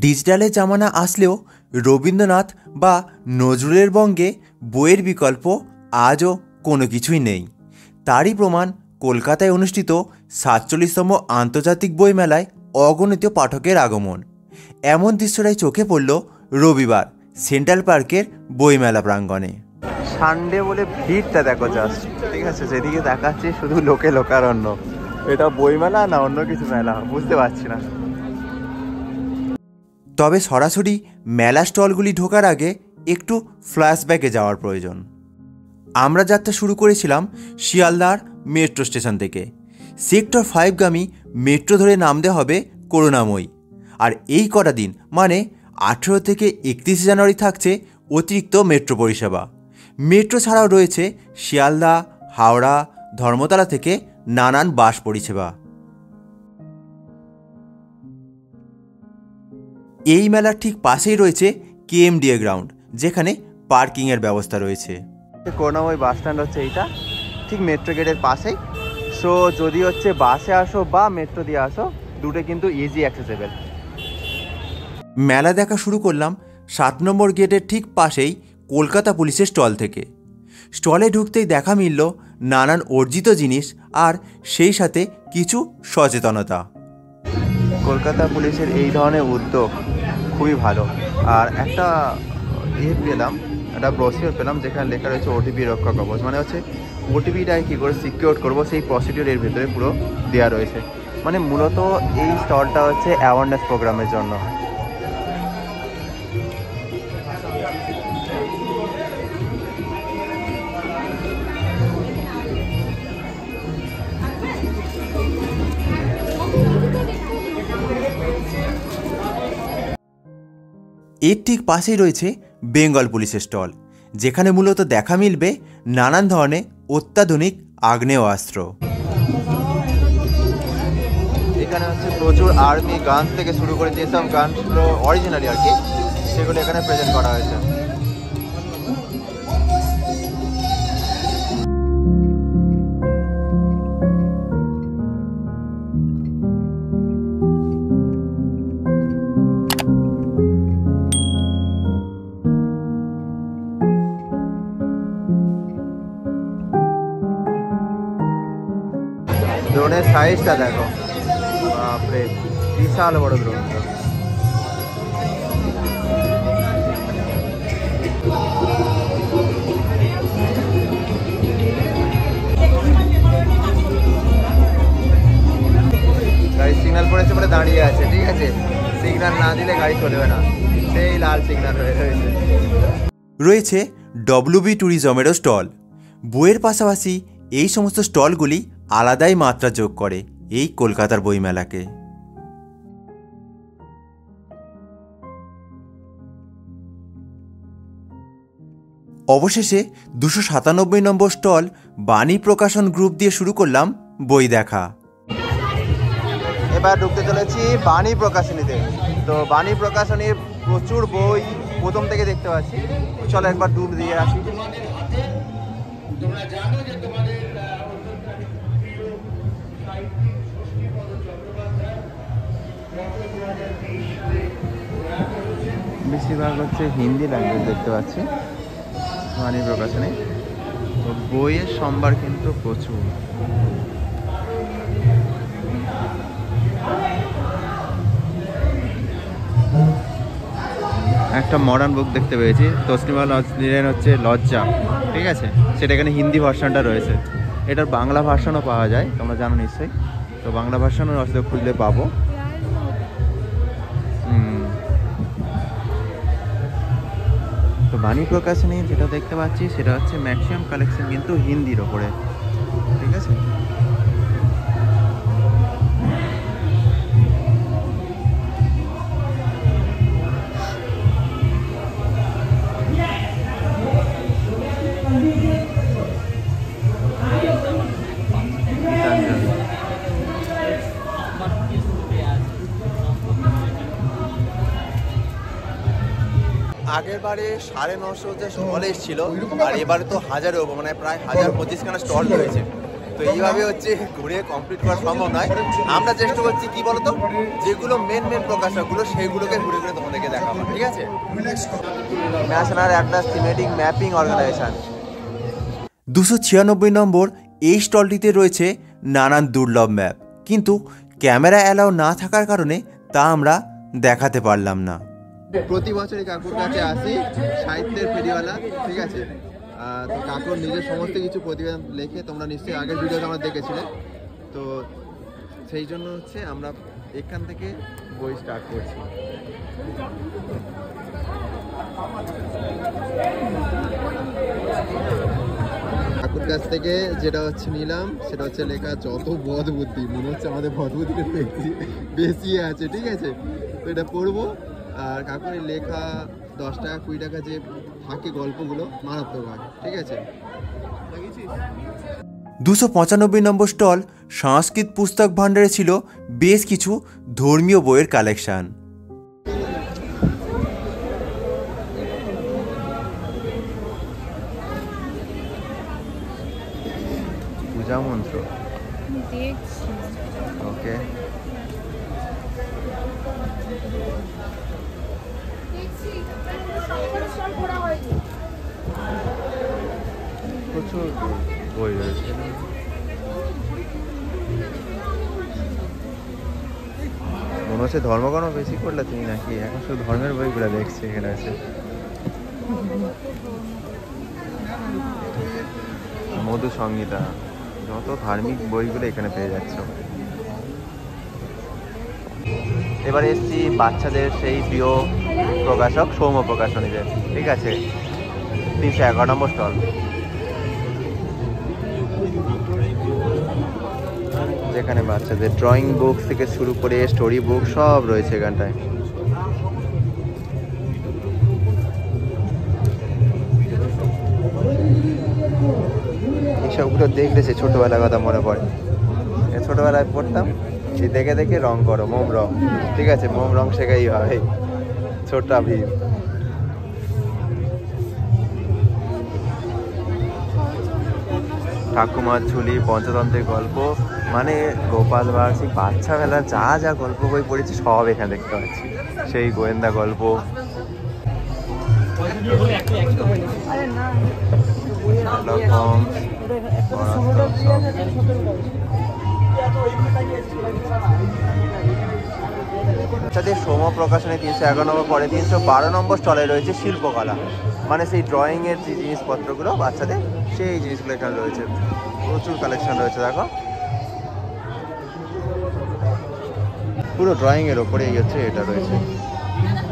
ডিজিটালের জামানা আসলেও রবীন্দ্রনাথ বা নজরুলের বঙ্গে বইয়ের বিকল্প আজও কোনো কিছুই নেই। তারই প্রমাণ কলকাতায় অনুষ্ঠিত ৪৭তম আন্তর্জাতিক বইমেলায় অগণিত পাঠকের আগমন। এমন দৃশ্যটাই চোখে পড়ল রবিবার সেন্ট্রাল পার্কের বইমেলা প্রাঙ্গণে। সানডে বলে ভিড়টা দেখো জাস্ট, ঠিক আছে? যেদিকে দেখাচ্ছে শুধু লোকে লোকারণ্য। এটা বইমেলা না অন্য কিছু মেলা বুঝতে পারছি না। তবে সরাসরি মেলা স্টলগুলি ঢোকার আগে একটু ফ্ল্যাশব্যাকে যাওয়ার প্রয়োজন। আমরা যাত্রা শুরু করেছিলাম শিয়ালদার মেট্রো স্টেশন থেকে। সেক্টর 5গামী মেট্রো ধরে নামতে হবে করুণাময়ী। আর এই কটা দিন মানে 18 থেকে 31 জানুয়ারি থাকছে অতিরিক্ত মেট্রো পরিষেবা। মেট্রো ছাড়াও রয়েছে শিয়ালদা, হাওড়া, ধর্মতলা থেকে নানান বাস পরিষেবা। এই মেলার ঠিক পাশেই রয়েছে কেএমডিএ গ্রাউন্ড, যেখানে পার্কিংয়ের ব্যবস্থা রয়েছে। করুণাময়ী বাস স্ট্যান্ড হচ্ছে এইটা, ঠিক মেট্রো গেটের পাশেই। সো যদি হচ্ছে বাসে আসো বা মেট্রো দিয়ে আসো, দুটো কিন্তু ইজি অ্যাক্সেসেবল। মেলা দেখা শুরু করলাম 7 নম্বর গেটের ঠিক পাশেই কলকাতা পুলিশের স্টল থেকে। স্টলে ঢুকতেই দেখা মিলল নানান অর্জিত জিনিস আর সেই সাথে কিছু সচেতনতা। কলকাতা পুলিশের এই ধরনের উদ্যোগ খুবই ভালো। আর একটা পেলাম, একটা ব্রোশিওর পেলাম যেখানে লেখা রয়েছে ওটিপি রক্ষা কবচ। মানে হচ্ছে ওটিপিটা কী করে সিকিউর করবো সেই প্রসিডিওর এর ভেতরে পুরো দেওয়া রয়েছে। মানে মূলত এই স্টলটা হচ্ছে অ্যাওয়ারনেস প্রোগ্রামের জন্য। এর ঠিক পাশেই রয়েছে বেঙ্গল পুলিশের স্টল, যেখানে মূলত দেখা মিলবে নানান ধরনের অত্যাধুনিক আগ্নেয়াস্ত্র। এখানে হচ্ছে প্রচুর আর্মি গান থেকে শুরু করে যেসব গানগুলো অরিজিনালি আর কি, সেগুলো এখানে প্রেজেন্ট করা হয়েছে। ড্রোনের সাইজটা দেখো, বাপরে বিশাল বড় ড্রোনটা। গাড়ি সিগন্যাল পড়েছে বলে দাঁড়িয়ে আছে, ঠিক আছে? সিগন্যাল না দিলে গাড়ি চলবে না, সেই লাল সিগন্যাল হয়ে রয়েছে। রয়েছে ডব্লিউবি ট্যুরিজমেরও স্টল। বইয়ের পাশাপাশি এই সমস্ত স্টলগুলি আলাদাই মাত্রা যোগ করে এই কলকাতার বইমেলাকে। অবশেষে 297 নম্বর স্টল বাণী প্রকাশন গ্রুপ দিয়ে শুরু করলাম বই দেখা। এবার ঢুকতে চলেছি বাণী প্রকাশনীতে। তো বাণী প্রকাশনীর প্রচুর বই প্রথম থেকে দেখতে পাচ্ছি। চলো একবার ডুব দিয়ে আসি। বেশিরভাগ হচ্ছে হিন্দি ল্যাঙ্গুয়েজ দেখতে পাচ্ছি বাণী প্রকাশনী। তো বইয়ের সম্ভার কিন্তু প্রচুর। একটা মডার্ন বুক দেখতে পেয়েছি, তসলিমা নাসরিনের হচ্ছে লজ্জা, ঠিক আছে? সেটা এখানে হিন্দি ভার্সনটা রয়েছে। এটার বাংলা ভার্সনও পাওয়া যায়, তোমরা জানো নিশ্চয়ই। তো বাংলা ভার্সনও আসলে খুঁজলে পাবো। তো বাণী প্রকাশনী যেটা দেখতে পাচ্ছি সেটা হচ্ছে ম্যাক্সিমাম কালেকশন কিন্তু হিন্দির ওপরে, ঠিক আছে? আগের বারে 950 স্টল এসেছিল, আর এবারে তো 1000 মানে প্রায় 1025খানা স্টল রয়েছে। তো এইভাবে হচ্ছে ঘুরে কমপ্লিট করা সম্ভব নয়। আমরা চেষ্টা করছি কি বলতো, যেগুলো মেন প্রকাশকগুলো সেইগুলোকে ঘুরে ঘুরে তোমাদেরকে দেখাবো, ঠিক আছে? National atlas thematic mapping organisation. 296 number এই স্টলটিতে রয়েছে নানান দুর্লভ ম্যাপ, কিন্তু ক্যামেরা অ্যালাউ না থাকার কারণে তা আমরা দেখাতে পারলাম না। প্রতি বছরই কাকুর কাছে আসি, সাহিত্যের ফেরিওয়ালা, ঠিক আছে? তো কাকুর নিজের সমস্ত কিছু প্রতিবেদন লেখে, তোমরা নিশ্চয়ই আগের ভিডিওতে আমরা দেখেছিলে। তো সেই জন্য হচ্ছে আমরা এখান থেকে বই স্টার্ট করছি। কাকুর কাছ থেকে যেটা হচ্ছে নিলাম সেটা হচ্ছে লেখা যত বদ বুদ্ধি, মনে হচ্ছে আমাদের বদ বুদ্ধিটা বেশি আছে, ঠিক আছে? তো এটা পড়বো। আর কাকুর লেখা 10 টাকা 20 টাকা যে থাকে গল্পগুলো মারাত্মক হয়, ঠিক আছে? 295 নম্বর স্টল সংস্কৃত পুস্তক ভাণ্ডারে ছিল বেশ কিছু ধর্মীয় বইয়ের কালেকশন। পূজা মন্ত্র ওকে। প্রচুর বই রয়েছে। মনে হচ্ছে ধর্মকর্ম বেশি করলে তুমি নাকি? এখন শুধু ধর্মের বইগুলো দেখছি এখানে আছে। মধু সংহিতা, যত ধার্মিক বইগুলো এখানে পেয়ে যাচ্ছ। এবারে এসছি বাচ্চাদের সেই প্রিয় প্রকাশক সৌম্য প্রকাশনীতে, ঠিক আছে? 311 নম্বর স্টল। যেখানে বাচ্চাদের ড্রয়িং বুক থেকে শুরু করে স্টোরি বুক সব রয়েছে এখানটায়। এইসবগুলো দেখলে সে ছোটবেলার কথা মনে পড়ে। ছোটবেলায় পড়তাম, সে দেখে দেখে রং করো, মোম রং, ঠিক আছে? মোম রং শেখাই হয়। ছোটা ভীম, ঠাকুমার ঝুলি, পঞ্চতন্ত্রের গল্প, মানে গোপাল ভাঁড়, সেই বাচ্চাবেলার যা যা গল্প বই পড়েছি সব এখানে দেখতে পাচ্ছি। সেই গোয়েন্দা গল্প, বাচ্চাদের সৌম্য প্রকাশনী 311 নম্বর। পরে 312 নম্বর স্টলে রয়েছে শিল্পকলা, মানে সেই ড্রয়িংয়ের যে জিনিসপত্রগুলো বাচ্চাদের, সেই জিনিসগুলো এখানে রয়েছে। প্রচুর কালেকশন রয়েছে, দেখো পুরো ড্রয়িংয়ের ওপরে এই হচ্ছে এটা রয়েছে।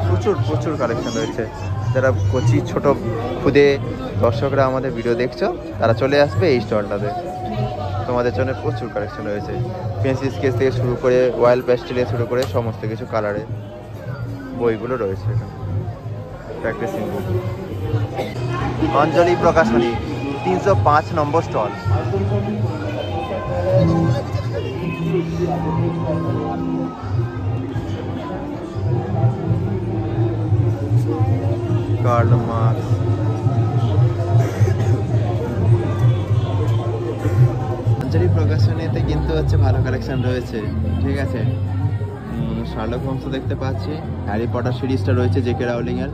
প্রচুর প্রচুর কালেকশন রয়েছে। যারা কচি ছোট খুদে দর্শকরা আমাদের ভিডিও দেখছো, তারা চলে আসবে এই স্টলটাতে। তোমাদের জন্য প্রচুর কালেকশন রয়েছে, পেন্সিল স্কেচ থেকে শুরু করে অয়েল প্যাস্টেলে শুরু করে সমস্ত কিছু কালারে বইগুলো রয়েছে এখানে। Practising book. অঞ্জলি প্রকাশনী 305 নম্বর স্টল। Karl Marx. অঞ্জলি প্রকাশনীতে কিন্তু হচ্ছে ভালো কালেকশন রয়েছে, ঠিক আছে? শার্লক হোমস দেখতে পাচ্ছি, হ্যারি পটার সিরিজটা রয়েছে জেকে রাউলিং এর।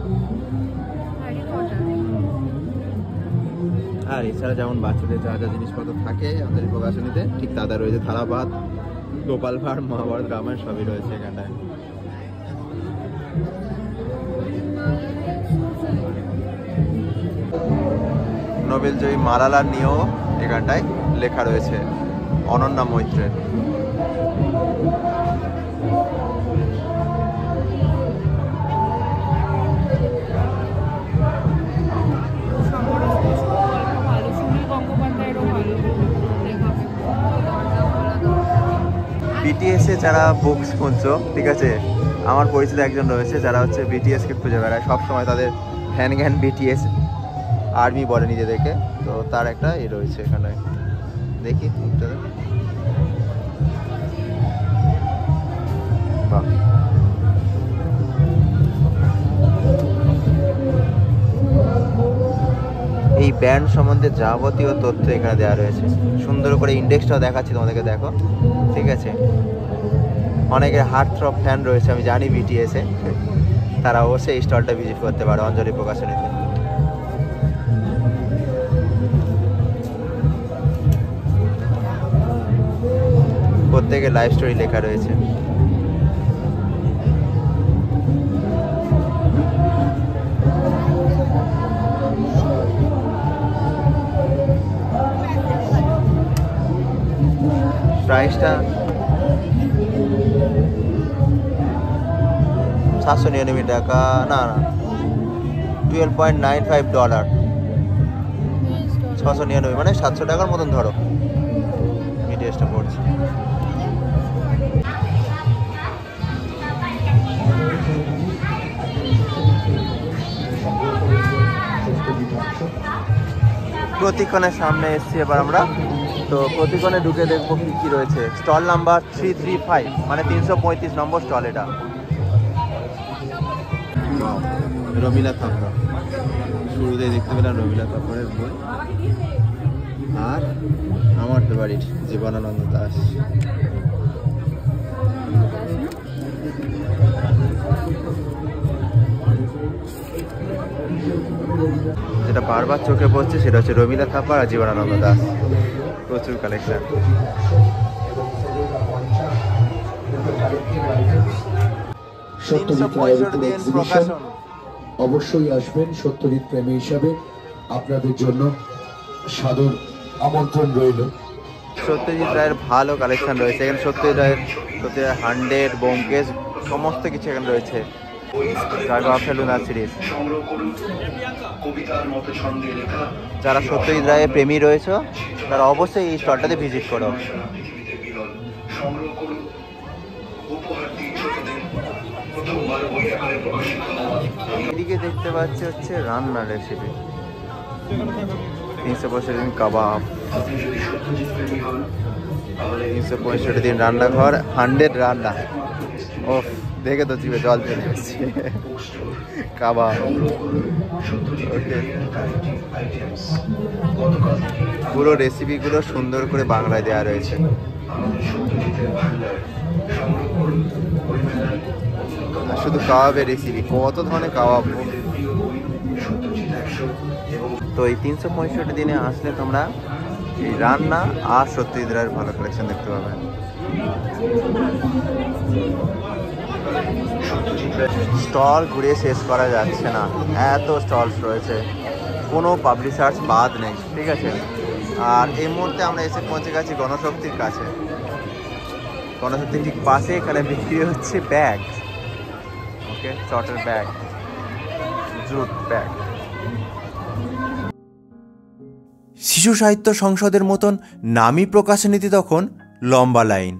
আর এছাড়া যেমন বাচ্চাদের যা যা জিনিসপত্র থাকে অঞ্জলি প্রকাশনীতে, ঠিক তাদের রয়েছে ধারাবাদ, গোপাল ভাঁড়, মহাভারত, রামায়ণ সবই রয়েছে এখানটায়। নোবেল জয়ী মালালা নিয়েও এখানটায় লেখা রয়েছে, অনন্যা মৈত্রের। বিটিএসে যারা বুকস খুঁজছো, ঠিক আছে, আমার পরিচিত একজন রয়েছে যারা হচ্ছে বিটিএসকে খুঁজে বেড়ায় সবসময়। তাদের ফ্যান জ্ঞান বিটিএস আর্মি বলে নিজেদেরকে, তো তার একটা এ রয়েছে এখানে। দেখি বাহ, এই ব্যান্ড সম্বন্ধে যাবতীয় তথ্য এখানে দেওয়া রয়েছে। সুন্দর করে ইন্ডেক্সটাও দেখাচ্ছি তোমাদেরকে, দেখো। ঠিক আছে, অনেকের হার্ট থ্রব ফ্যান রয়েছে আমি জানি বিটিএসে, তারা অবশ্যই এই স্টলটা ভিজিট করতে পারো অঞ্জলি প্রকাশনীতে। প্রত্যেকের লাইফ স্টোরি লেখা রয়েছে। প্রাইসটা 799 টাকা, না না $12.95, 699 মানে 700 টাকার মতন ধরো বিটিএসটা পড়ছে। প্রতিক্ষণের সামনে এসছি এবার আমরা, তো প্রতিক্ষণে ঢুকে দেখবো কি কি রয়েছে। স্টল নাম্বার 335 মানে 335 নম্বর স্টল এটা। রমিলা থাপড়া, শুরুতে দেখতে পেলাম রমিলা থাপড়ের বই, আর আমার ফেভারিট জীবনানন্দ দাস। যেটা বারবার চোখে পড়ছে সেটা হচ্ছে রমিলা থাপার আর জীবনানন্দ দাস, প্রচুর কালেকশন। অবশ্যই আসবেন সত্যজিৎ প্রেমী হিসাবে, আপনাদের জন্য সাদর আমন্ত্রণ রইল। সত্যজিৎ রায়ের ভালো কালেকশন রয়েছে এখানে, সত্যজিৎ রায়ের 100, ব্যোমকেশ সমস্ত কিছু এখানে রয়েছে। সিরিজ, যারা সত্যজিৎ রায়ের প্রেমী রয়েছে তারা অবশ্যই এই স্টলটাতে ভিজিট করো। এদিকে দেখতে পাচ্ছি হচ্ছে রান্নার রেসিপি, 365 দিন কাবাব, 365 দিন রান্নাঘর, 100 রান্না। ও দেখে তো জিভে জল চলে এসছে। কাবাব, পুরো রেসিপিগুলো সুন্দর করে বাংলায় দেওয়া রয়েছে। শুধু কাবাবের রেসিপি, কত ধরনের কাবাব। তো এই 365 দিনে আসলে তোমরা এই রান্না আর সত্যজিৎ রায়ের ভালো কালেকশন দেখতে পাবে। স্টল ঘুরে শেষ করা যাচ্ছে না, এত স্টলস রয়েছে, কোনো পাবলিশার্স বাদ নেই। ঠিক আছে, আর এই মুহূর্তে আমরা এসে পৌঁছে গেছি গণশক্তির কাছে। গণশক্তির ঠিক পাশে এখানে বিক্রি হচ্ছে ব্যাগ, ওকে, চটের ব্যাগ, জুট ব্যাগ। শিশু সাহিত্য সংসদের মতন নামী প্রকাশনীতে তখন লম্বা লাইন।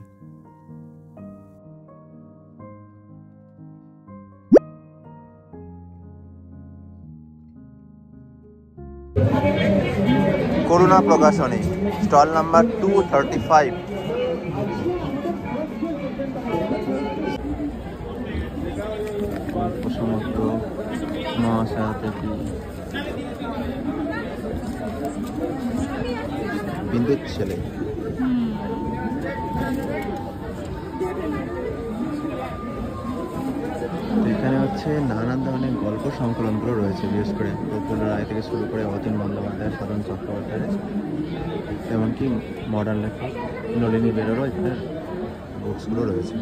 করুণা প্রকাশনী, স্টল নাম্বার 235। সমস্ত বিন্দুর ছেলে, এখানে হচ্ছে নানান ধরনের গল্প সংকলনগুলো রয়েছে, বিশেষ করে প্রফুল্ল রায় থেকে শুরু করে অতীন বন্দ্যোপাধ্যায়, সাধন চট্টোপাধ্যায়, এমনকি মডার্ন লেখক নলিনী বেরোরও এখানে বুকসগুলো রয়েছে।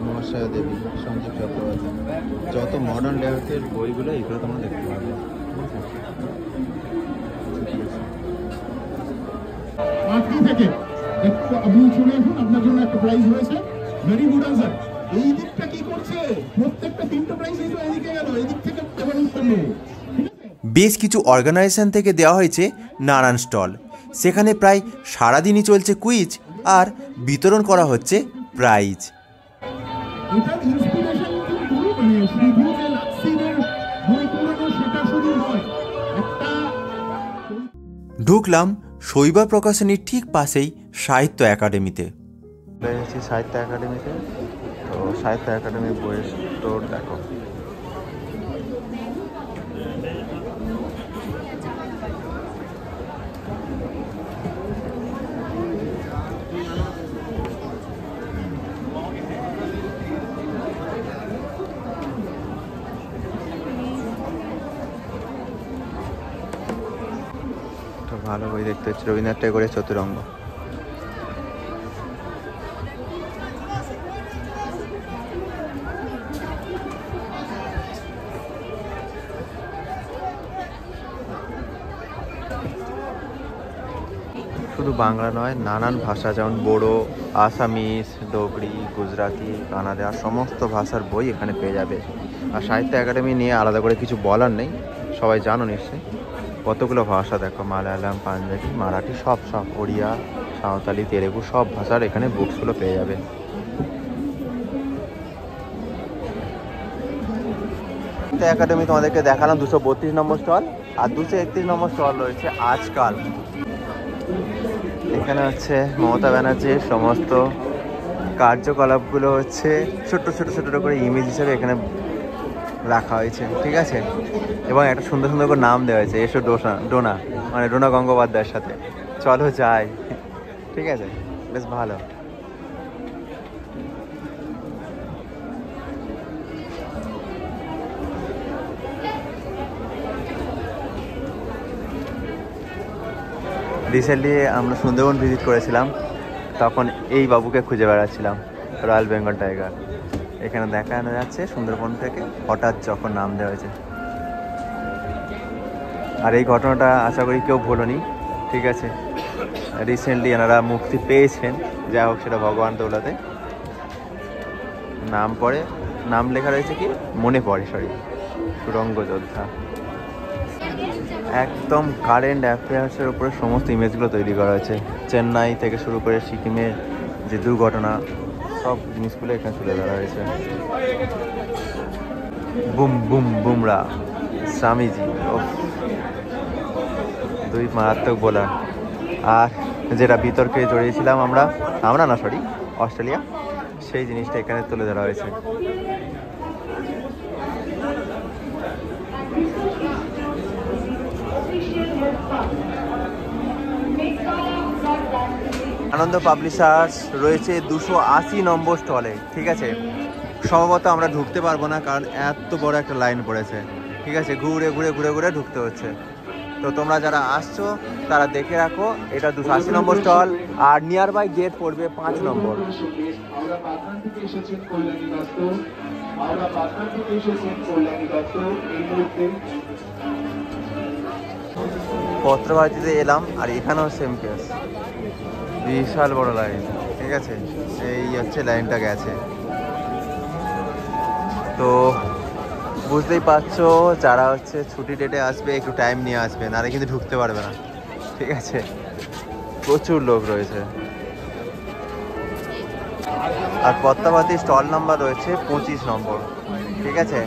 মহাশয়া দেবী, সঞ্জীব চট্টোপাধ্যায়, যত মডার্ন লেখকের বইগুলো এগুলো তোমরা দেখতে পাবে। থেকে একটু আপনি চলে আসুন, আপনার জন্য একটা প্রাইজ রয়েছে। Very good answer. এই দিকটা কি করছে? প্রত্যেকটা 3টা প্রাইজ এদিকে গেল, এই দিক থেকে এবার উত্তর নেব। বেশ কিছু অর্গানাইজেশন থেকে দেওয়া হয়েছে নানান স্টল, সেখানে প্রায় সারাদিনই চলছে কুইজ আর বিতরণ করা হচ্ছে প্রাইজ। এটার ইন্সপিরেশন কিন্তু মানে শুধু যে লাক্সিদের বই পুরানো সেটা শুধু নয়, ঢুকলাম শৈবাল প্রকাশনীর ঠিক পাশেই সাহিত্য একাডেমিতে। এসেছি সাহিত্য একাডেমিতে। তো সাহিত্য একাডেমির বইয়ের স্টোর দেখো। ভালো বই দেখতে হচ্ছে, রবীন্দ্রনাথ ঠাকুরের চতুরঙ্গ। শুধু বাংলা নয়, নানান ভাষা যেমন বড়ো, আসামিস, ডোগরি, গুজরাটি, কানাডা সমস্ত ভাষার বই এখানে পেয়ে যাবে। আর সাহিত্য একাডেমি নিয়ে আলাদা করে কিছু বলার নেই, সবাই জানো নিশ্চয়ই। কতগুলো ভাষা দেখো, মালায়ালাম, পাঞ্জাবি, মারাঠি, সব ওড়িয়া, সাঁওতালি, তেলেগু সব ভাষার এখানে বুকসগুলো পেয়ে যাবে। সাহিত্য একাডেমি তোমাদেরকে দেখালাম 232 নম্বর স্টল, আর 231 নম্বর স্টল রয়েছে আজকাল। এখানে হচ্ছে মমতা ব্যানার্জির সমস্ত কার্যকলাপগুলো হচ্ছে ছোট্ট করে ইমেজ হিসেবে এখানে রাখা হয়েছে, ঠিক আছে। এবং একটা সুন্দর করে নাম দেওয়া হয়েছে, এসো ডোনা, মানে ডোনা গঙ্গোপাধ্যায়ের সাথে চলো যাই, ঠিক আছে, বেশ ভালো। রিসেন্টলি আমরা সুন্দরবন ভিজিট করেছিলাম, তখন এই বাবুকে খুঁজে বেড়াচ্ছিলাম, রয়্যাল বেঙ্গল টাইগার। এখানে দেখানো যাচ্ছে সুন্দরবন থেকে হঠাৎ যখন নাম দেওয়া হয়েছে। আর এই ঘটনাটা আশা করি কেউ ভোলেনি, ঠিক আছে। রিসেন্টলি এনারা মুক্তি পেয়েছেন, যাই হোক সেটা ভগবান দৌলতে। নাম লেখা রয়েছে কি মনে পড়ে, সুরঙ্গ যোদ্ধা। একদম কারেন্ট অ্যাফেয়ার্সের উপরে সমস্ত ইমেজগুলো তৈরি করা হয়েছে। চেন্নাই থেকে শুরু করে সিকিমের যে দুর্ঘটনা, সব জিনিসগুলো এখানে তুলে ধরা হয়েছে। বুমরা, স্বামীজি, দুই মারাত্মক বোলার। আর যেটা বিতর্কে জড়িয়েছিলাম আমরা অস্ট্রেলিয়া, সেই জিনিসটা এখানে তুলে ধরা হয়েছে। আনন্দ পাবলিশার্স রয়েছে 280 নম্বর স্টলে, ঠিক আছে। সম্ভবত আমরা ঢুকতে পারবো না, কারণ এত বড় একটা লাইন পড়েছে, ঠিক আছে। ঘুরে ঢুকতে হচ্ছে। তো তোমরা যারা আসছো তারা দেখে রাখো, এটা 280 নম্বর স্টল, আর নিয়ার বাই গেট পড়বে 5 নম্বর। পত্রবাড়িতে এলাম, আর এখানেও সেম কেস, বিশাল বড় লাইন, ঠিক আছে। এই হচ্ছে লাইনটা গেছে। তো বুঝতেই পারছো, যারা হচ্ছে ছুটি ডেটে আসবে একটু টাইম নিয়ে আসবে, নাহলে কিন্তু ঢুকতে পারবে না, ঠিক আছে। প্রচুর লোক রয়েছে। আর পদ্মাবতী স্টল নাম্বার রয়েছে 25 নম্বর, ঠিক আছে,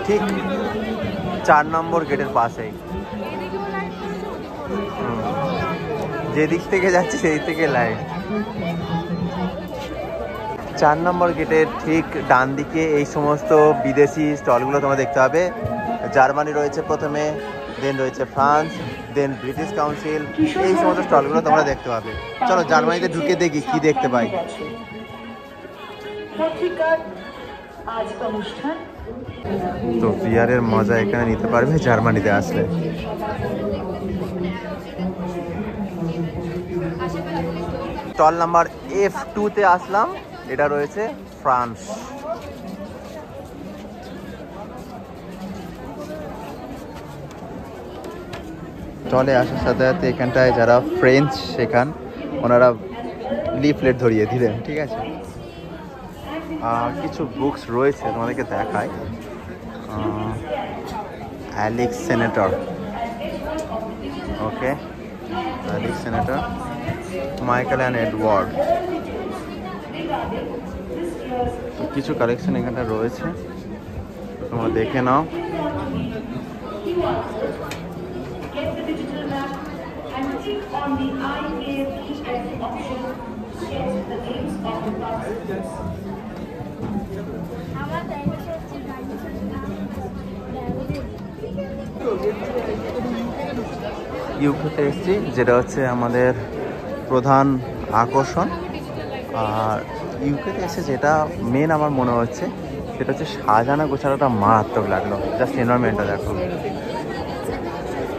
ঠিক 4 নম্বর গেটের পাশেই। যেদিক থেকে যাচ্ছে সেই থেকে লাইন। 4 নম্বর গেটের ঠিক ডান দিকে এই সমস্ত বিদেশি স্টলগুলো তোমরা দেখতে পাবে। জার্মানি রয়েছে প্রথমে, দেন রয়েছে ফ্রান্স, দেন ব্রিটিশ কাউন্সিল, এই সমস্ত স্টলগুলো তোমরা দেখতে পাবে। চলো জার্মানিতে ঢুকে দেখি কি দেখতে পাই। তো বিয়ারের মজা এখানে নিতে পারবে জার্মানিতে আসলে। স্টল নাম্বার F2-তে আসলাম, এটা রয়েছে ফ্রান্স। স্টলে আসার সাথে সাথে এখানটায় যারা ফ্রেঞ্চ শেখান ওনারা লিফলেট ধরিয়ে দিলেন, ঠিক আছে। কিছু বুকস রয়েছে, তোমাদেরকে দেখাই। Alex senator, okay, Alex senator, Michael and Edward, কিছু কালেকশন এখানটা রয়েছে, তোমরা দেখে নাও। get the digital map and click on the IAPS option to get the names of the participants. ইউকেতে এসেছি, যেটা হচ্ছে আমাদের প্রধান আকর্ষণ। আর ইউকেতে এসে যেটা মেন আমার মনে হচ্ছে সেটা হচ্ছে সাজানো গোছানোটা মারাত্মক লাগলো। জাস্ট এনভায়রনমেন্টটা দেখো।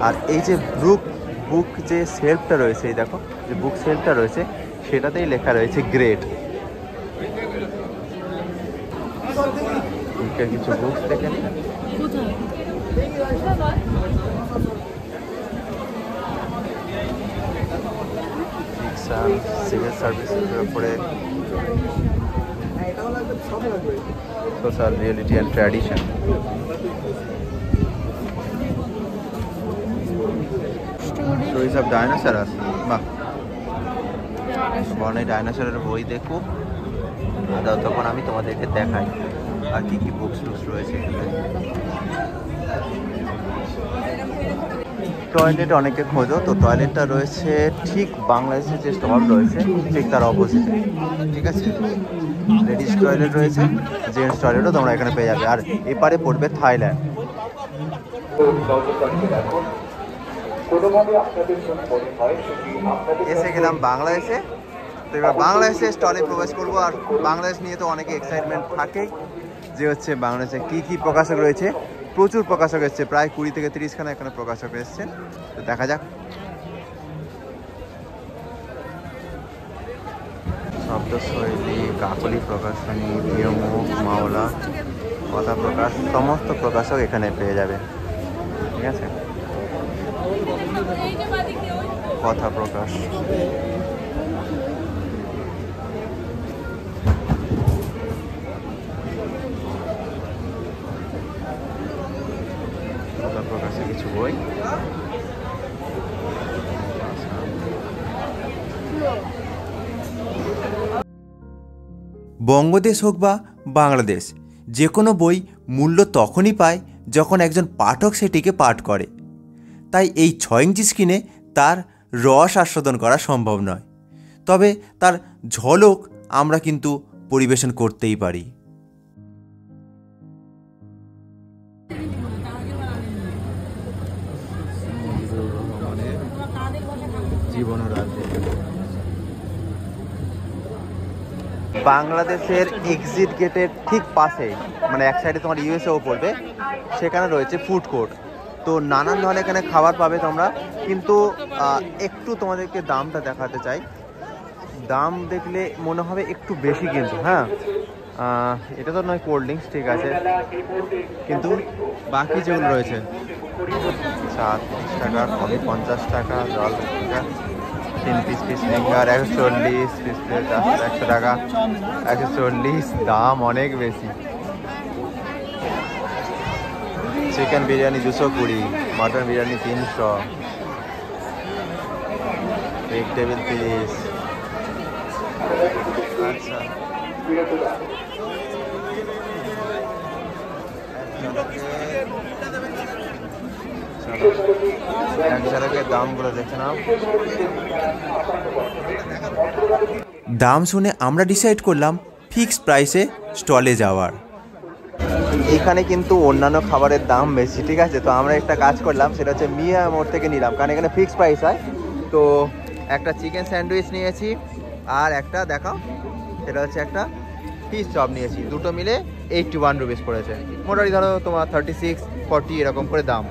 আর এই যে বুক যে সেলফটা রয়েছে, এই দেখো যে বুক সেলফটা রয়েছে, সেটাতেই লেখা রয়েছে গ্রেট। কিছু বুকস দেখে নিই। সিভিল সার্ভিসের উপরে social reality and tradition. Stories of dinosaur আছে, বাহ। বনে ডাইনোসরের বই দেখো, তখন আমি তোমাদেরকে দেখাই আর কি কি বুকস টুকস রয়েছে। টয়লেট অনেকে খোঁজো, তো টয়লেটটা রয়েছে ঠিক বাংলাদেশের যে স্টল রয়েছে ঠিক তার অপোজিটে, ঠিক আছে। লেডিস টয়লেট রয়েছে, জেন্টস টয়লেটও তোমরা এখানে পেয়ে যাবে। আর এপারে পড়বে থাইল্যান্ড। এসে গেলাম বাংলাদেশে। তো এবার বাংলাদেশে স্টলে প্রবেশ করবো। আর বাংলাদেশ নিয়ে তো অনেকে এক্সাইটমেন্ট থাকেই, যে হচ্ছে বাংলাদেশে কী কী প্রকাশক রয়েছে। প্রচুর প্রকাশক এসছে, প্রায় 20 থেকে 30 খানা এখানে প্রকাশক এসছে। তো দেখা যাক। শব্দশৈলী, কাকলি প্রকাশনী, প্রিয়মুখ, মাওলা, কথা প্রকাশ, সমস্ত প্রকাশক এখানে পেয়ে যাবে, ঠিক আছে। কথা প্রকাশ, কথা প্রকাশে কিছু বই। বঙ্গদেশ হোক বা বাংলাদেশ, যে কোনো বই মূল্য তখনই পায় যখন একজন পাঠক সেটিকে পাঠ করে। তাই এই 6 ইঞ্চি স্ক্রিনে তার রস আস্বাদন করা সম্ভব নয়, তবে তার ঝলক আমরা কিন্তু পরিবেশন করতেই পারি। বাংলাদেশের এক্সিট গেটের ঠিক পাশে, মানে এক সাইডে তোমার ইউএসএও পড়বে, সেখানে রয়েছে ফুড কোর্ট। তো নানান ধরনের এখানে খাবার পাবে তোমরা, কিন্তু একটু তোমাদেরকে দামটা দেখাতে চাই। দাম দেখলে মনে হবে একটু বেশি, কিন্তু হ্যাঁ, এটা তো নয় কোল্ড ড্রিঙ্কস, ঠিক আছে, কিন্তু বাকি যেগুলো রয়েছে 30 টাকা, কফি 50 টাকা, জল 20 টাকা, 3 পিস ফিঙ্গার 140, পিস প্লেট 100 টাকা, 140, দাম অনেক বেশি। চিকেন বিরিয়ানি 220, মটন বিরিয়ানি 300, এক টেবিল পিস। আচ্ছা, এক ঝলকের দামগুলো দেখে নাও। দাম শুনে আমরা ডিসাইড করলাম ফিক্সড প্রাইসে স্টলে যাওয়ার। এখানে কিন্তু অন্যান্য খাবারের দাম বেশি, ঠিক আছে। তো আমরা একটা কাজ করলাম, সেটা হচ্ছে মিয়া মোড় থেকে নিলাম, কারণ এখানে ফিক্সড প্রাইস হয়। তো একটা চিকেন স্যান্ডউইচ নিয়েছি, আর একটা দেখাও, সেটা হচ্ছে একটা ফিশ চপ নিয়েছি। দুটো মিলে 81 রুপিস পড়েছে। মোটামুটি ধরো তোমার 36, 40 এরকম করে দাম।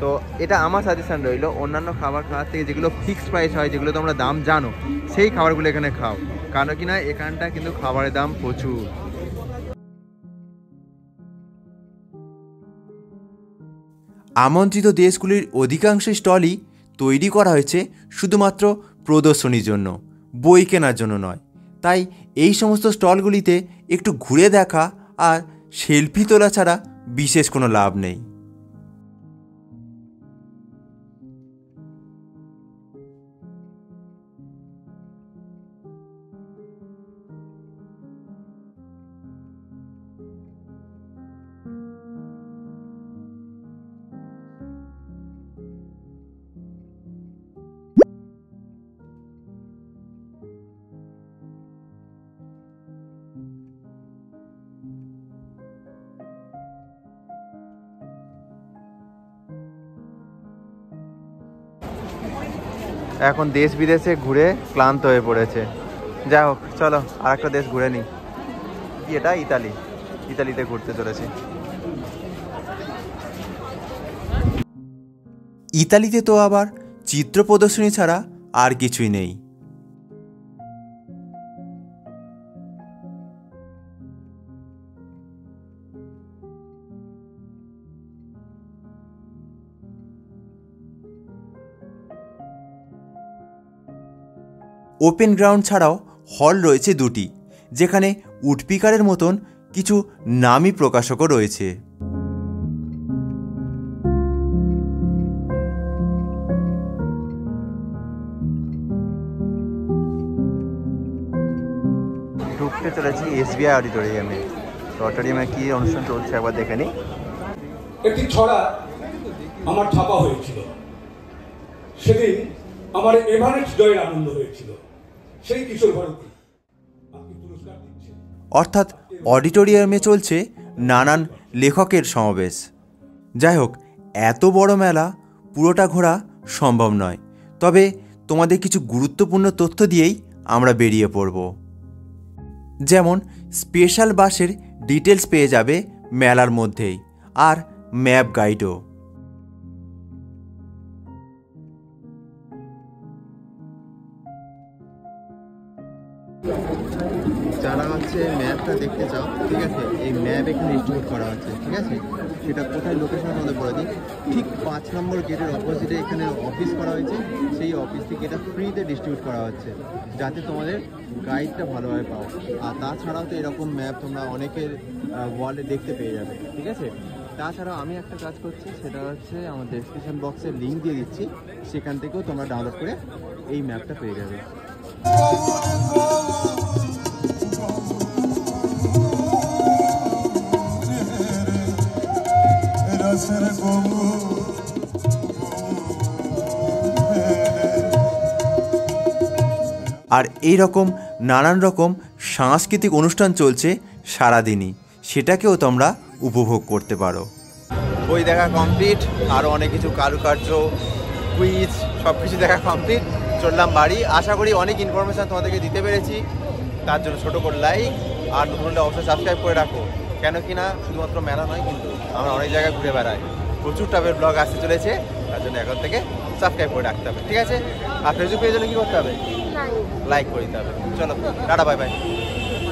তো এটা আমার সাজেশন রইল, অন্যান্য খাবার খাওয়ার থেকে যেগুলো ফিক্সড প্রাইস হয়, যেগুলো তোমরা দাম জানো, সেই খাবারগুলো এখানে খাও, কারণ কি না এখানটা কিন্তু খাবারের দাম প্রচুর। আমন্ত্রিত দেশগুলির অধিকাংশ স্টলই তৈরি করা হয়েছে শুধুমাত্র প্রদর্শনীর জন্য, বই কেনার জন্য নয়। তাই এই সমস্ত স্টলগুলিতে একটু ঘুরে দেখা আর সেলফি তোলা ছাড়া বিশেষ কোনো লাভ নেই। এখন দেশ বিদেশে ঘুরে ক্লান্ত হয়ে পড়েছে। যাই হোক, চলো আর একটা দেশ ঘুরে নিই। কি এটা? ইতালি। ইতালিতে ঘুরতে চলেছি। ইতালিতে তো আবার চিত্র প্রদর্শনী ছাড়া আর কিছুই নেই। ওপেন গ্রাউন্ড ছাড়াও হল রয়েছে দুটি, যেখানে উডপিকারের মতন কিছু নামী প্রকাশকও রয়েছে। ঢুকতে চলেছি এসবিআই অডিটোরিয়ামে। তো অডিটোরিয়ামে কি অনুষ্ঠান চলছে একবার দেখে নিই। একটি ছড়া আমার ছাপা হয়েছিল। সেদিন আমার এভারেস্ট জয়ের আনন্দ হয়েছিল। সেই কিশোর ভারতী আমাকে পুরস্কার দিচ্ছে। অর্থাৎ অডিটোরিয়ামে চলছে নানান লেখকের সমাবেশ। যাই হোক, এত বড় মেলা পুরোটা ঘোরা সম্ভব নয়, তবে তোমাদের কিছু গুরুত্বপূর্ণ তথ্য দিয়েই আমরা বেরিয়ে পড়ব। যেমন স্পেশাল বাসের ডিটেলস পেয়ে যাবে মেলার মধ্যেই, আর ম্যাপ গাইডও। যারা হচ্ছে ম্যাপটা দেখতে চাও, ঠিক আছে, এই ম্যাপ এখানে ডিস্ট্রিবিউট করা হচ্ছে, ঠিক আছে। সেটা কোথায় লোকেশন আমাদের বলে দিই। ঠিক 5 নম্বর গেটের অপোজিটে এখানে অফিস করা হয়েছে। সেই অফিস থেকে এটা ফ্রিতে ডিস্ট্রিবিউট করা হচ্ছে, যাতে তোমাদের গাইডটা ভালোভাবে পাও। আর তাছাড়াও তো এরকম ম্যাপ তোমরা অনেকের ওয়ালে দেখতে পেয়ে যাবে, ঠিক আছে। তাছাড়াও আমি একটা কাজ করছি, সেটা হচ্ছে আমার ডেসক্রিপশন বক্সে লিঙ্ক দিয়ে দিচ্ছি, সেখান থেকেও তোমরা ডাউনলোড করে এই ম্যাপটা পেয়ে যাবে। আর এই রকম নানান রকম সাংস্কৃতিক অনুষ্ঠান চলছে সারাদিনই, সেটাকেও তোমরা উপভোগ করতে পারো। বই দেখা কমপ্লিট, আরও অনেক কিছু কারুকার্য, কুইজ, সব কিছু দেখা কমপ্লিট। চললাম বাড়ি। আশা করি অনেক ইনফরমেশান তোমাদেরকে দিতে পেরেছি। তার জন্য ছোটো করে লাইক, আর নতুন হলে অবশ্যই সাবস্ক্রাইব করে রাখো। কেন কি না, শুধুমাত্র মেলা নয়, কিন্তু আমরা অনেক জায়গায় ঘুরে বেড়াই, প্রচুর টাইপের ব্লগ আসতে চলেছে। তার জন্য এখন থেকে সাবস্ক্রাইব করে রাখতে হবে, ঠিক আছে। আর ফেসবুক পেজে কী করতে হবে? লাইক করে দিতে হবে। চলো, টাটা, বাই বাই।